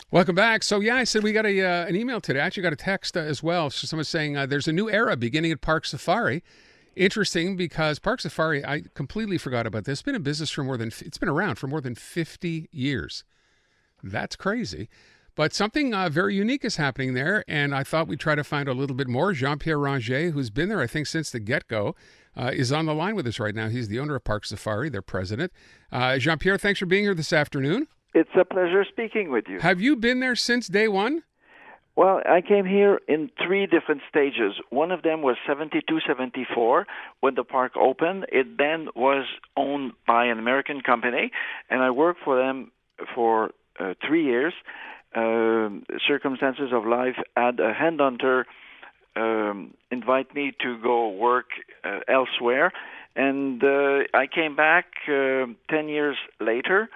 Welcome back. So, yeah, I said we got an email today. I actually got a text as well. So someone saying there's a new era beginning at Parc Safari. Interesting because Parc Safari, I completely forgot about this. It's been in business for it's been around for more than 50 years. That's crazy. But something very unique is happening there, and I thought we'd try to find a little bit more. Jean-Pierre Ranger, who's been there, I think, since the get-go, is on the line with us right now. He's the owner of Parc Safari, their president. Jean-Pierre, thanks for being here this afternoon. It's a pleasure speaking with you. Have you been there since day one? Well, I came here in three different stages. One of them was 72, 74 when the park opened. It then was owned by an American company, and I worked for them for 3 years. Circumstances of life had a headhunter invite me to go work elsewhere, and I came back 10 years later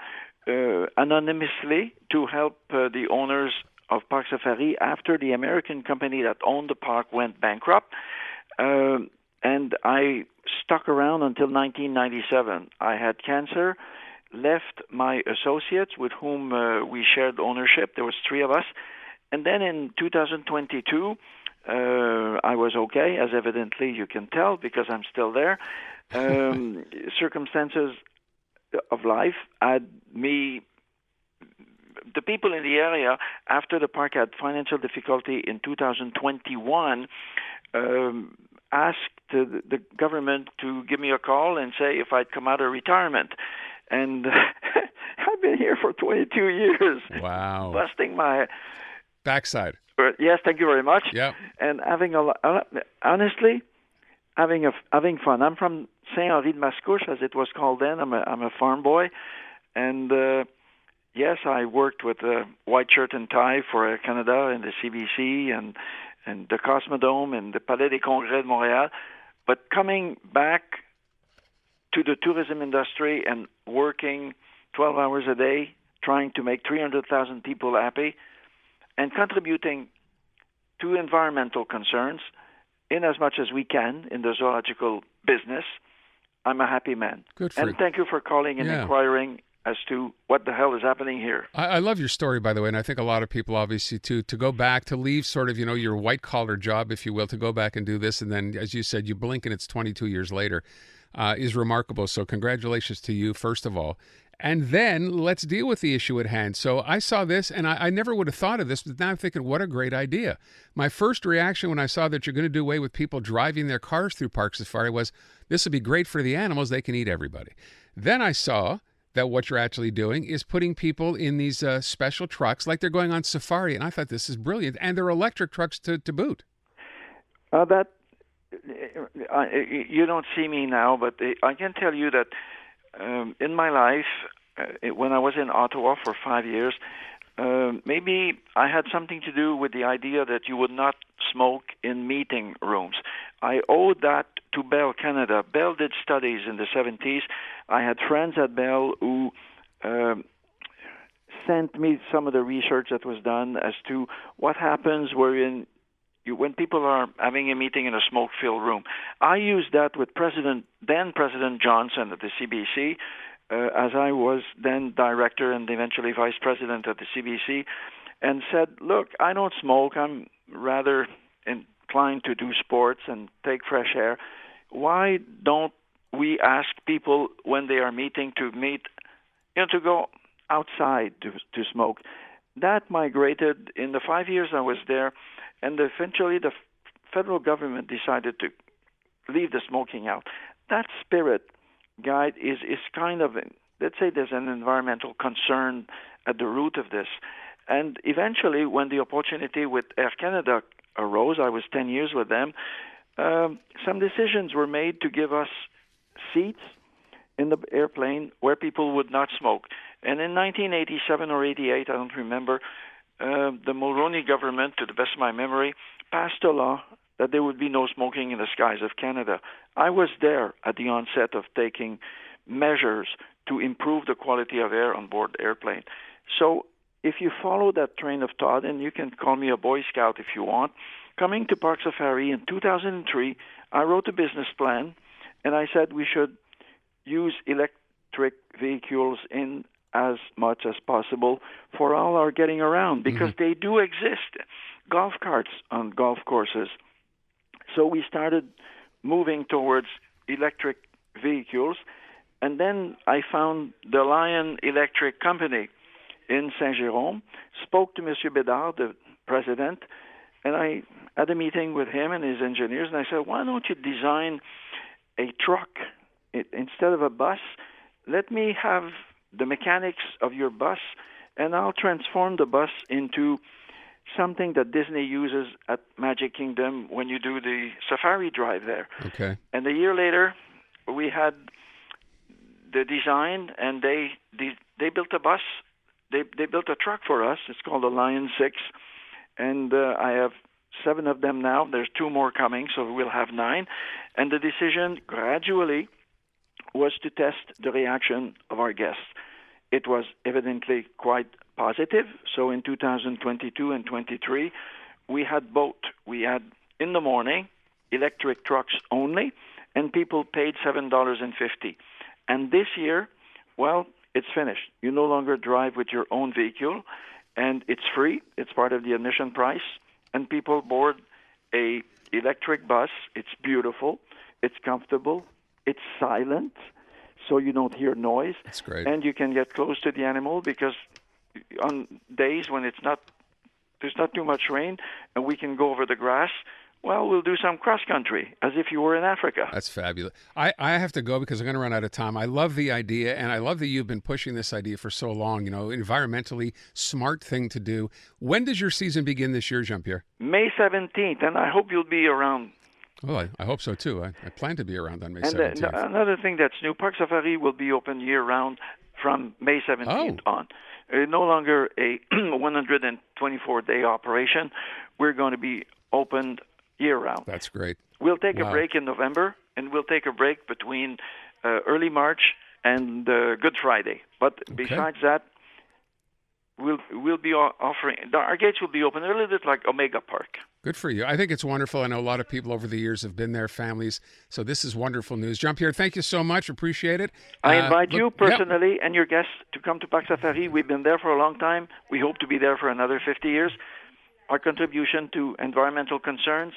anonymously to help the owners of Parc Safari after the American company that owned the park went bankrupt. And I stuck around until 1997. I had cancer, left my associates with whom we shared ownership. There was three of us. And then in 2022, I was okay, as evidently you can tell because I'm still there. Circumstances of life had me. The people in the area, after the park had financial difficulty in 2021, asked the government to give me a call and say if I'd come out of retirement. And I've been here for 22 years. Wow. Busting my backside. Yes, thank you very much. Yeah. And having honestly, having fun. I'm from Saint-Henri-de-Mascouche, as it was called then. I'm a farm boy, and yes, I worked with a white shirt and tie for Air Canada and the CBC and the Cosmodome and the Palais des Congrès de Montréal. But coming back to the tourism industry and working 12 hours a day, trying to make 300,000 people happy, and contributing to environmental concerns in as much as we can in the zoological business, I'm a happy man. Good for you. And thank you for calling and inquiring as to what the hell is happening here. I love your story, by the way, and I think a lot of people, obviously, too, to go back, to leave sort of, your white-collar job, if you will, to go back and do this, and then, as you said, you blink and it's 22 years later, is remarkable. So congratulations to you, first of all. And then let's deal with the issue at hand. So I saw this, and I never would have thought of this, but now I'm thinking, what a great idea. My first reaction when I saw that you're going to do away with people driving their cars through Parc Safari was, this would be great for the animals. They can eat everybody. Then I saw that what you're actually doing is putting people in these special trucks like they're going on safari, and I thought this is brilliant. And they're electric trucks to boot. You don't see me now, but I can tell you that in my life, when I was in Ottawa for 5 years, maybe I had something to do with the idea that you would not smoke in meeting rooms. I owe that to Bell Canada. Bell did studies in the 70s. I had friends at Bell who sent me some of the research that was done as to what happens when people are having a meeting in a smoke-filled room. I used that with then President Johnson at the CBC, as I was then director and eventually vice president at the CBC, and said, look, I don't smoke. I'm rather inclined to do sports and take fresh air. Why don't we ask people when they are meeting to go outside to smoke? That migrated in the 5 years I was there, and eventually the federal government decided to leave the smoking out. That spirit guide is kind of, let's say there's an environmental concern at the root of this. And eventually, when the opportunity with Air Canada arose, I was 10 years with them, some decisions were made to give us seats in the airplane where people would not smoke. And in 1987 or 88, I don't remember, the Mulroney government, to the best of my memory, passed a law that there would be no smoking in the skies of Canada. I was there at the onset of taking measures to improve the quality of air on board the airplane. So if you follow that train of thought, and you can call me a Boy Scout if you want, coming to Parc Safari in 2003, I wrote a business plan, and I said we should use electric vehicles in as much as possible for all our getting around, because they do exist. Golf carts on golf courses. So we started moving towards electric vehicles, and then I found the Lion Electric Company in Saint-Jérôme, spoke to Monsieur Bédard, the president, and I had a meeting with him and his engineers, and I said, why don't you design a truck instead of a bus? Let me have the mechanics of your bus, and I'll transform the bus into something that Disney uses at Magic Kingdom when you do the safari drive there. Okay. And a year later, we had the design, and they built a bus. They built a truck for us. It's called the Lion 6, and I have 7 of them now. There's 2 more coming, so we'll have 9. And the decision gradually was to test the reaction of our guests. It was evidently quite positive. So in 2022 and 23, we had both. We had, in the morning, electric trucks only, and people paid $7.50. And this year, well, it's finished. You no longer drive with your own vehicle, and it's free. It's part of the admission price, and people board a electric bus. It's beautiful. It's comfortable. It's silent, so you don't hear noise. That's great. And you can get close to the animal, because on days when there's not too much rain, and we can go over the grass, well, we'll do some cross-country, as if you were in Africa. That's fabulous. I have to go because I'm going to run out of time. I love the idea, and I love that you've been pushing this idea for so long. You know, environmentally smart thing to do. When does your season begin this year, Jean-Pierre? May 17th, and I hope you'll be around. Well, I hope so, too. I plan to be around on May and 17th. Another thing that's new, Parc Safari will be open year-round from May 17th on. No longer a 124-day operation. We're going to be opened year-round. That's great. We'll take a break in November, and we'll take a break between early March and Good Friday. But besides that, we'll be offering, our gates will be open a little bit like Omega Park. Good for you. I think it's wonderful. I know a lot of people over the years have been there, families. So this is wonderful news. Jean-Pierre, thank you so much. Appreciate it. I invite you personally and your guests to come to Parc Safari. We've been there for a long time. We hope to be there for another 50 years. Our contribution to environmental concerns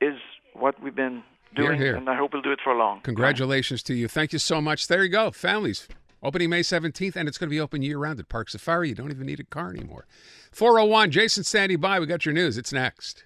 is what we've been doing, and I hope we'll do it for long. Congratulations to you. Thank you so much. There you go, families. Opening May 17th, and it's going to be open year-round at Parc Safari. You don't even need a car anymore. 401, Jason standing by. We got your news. It's next.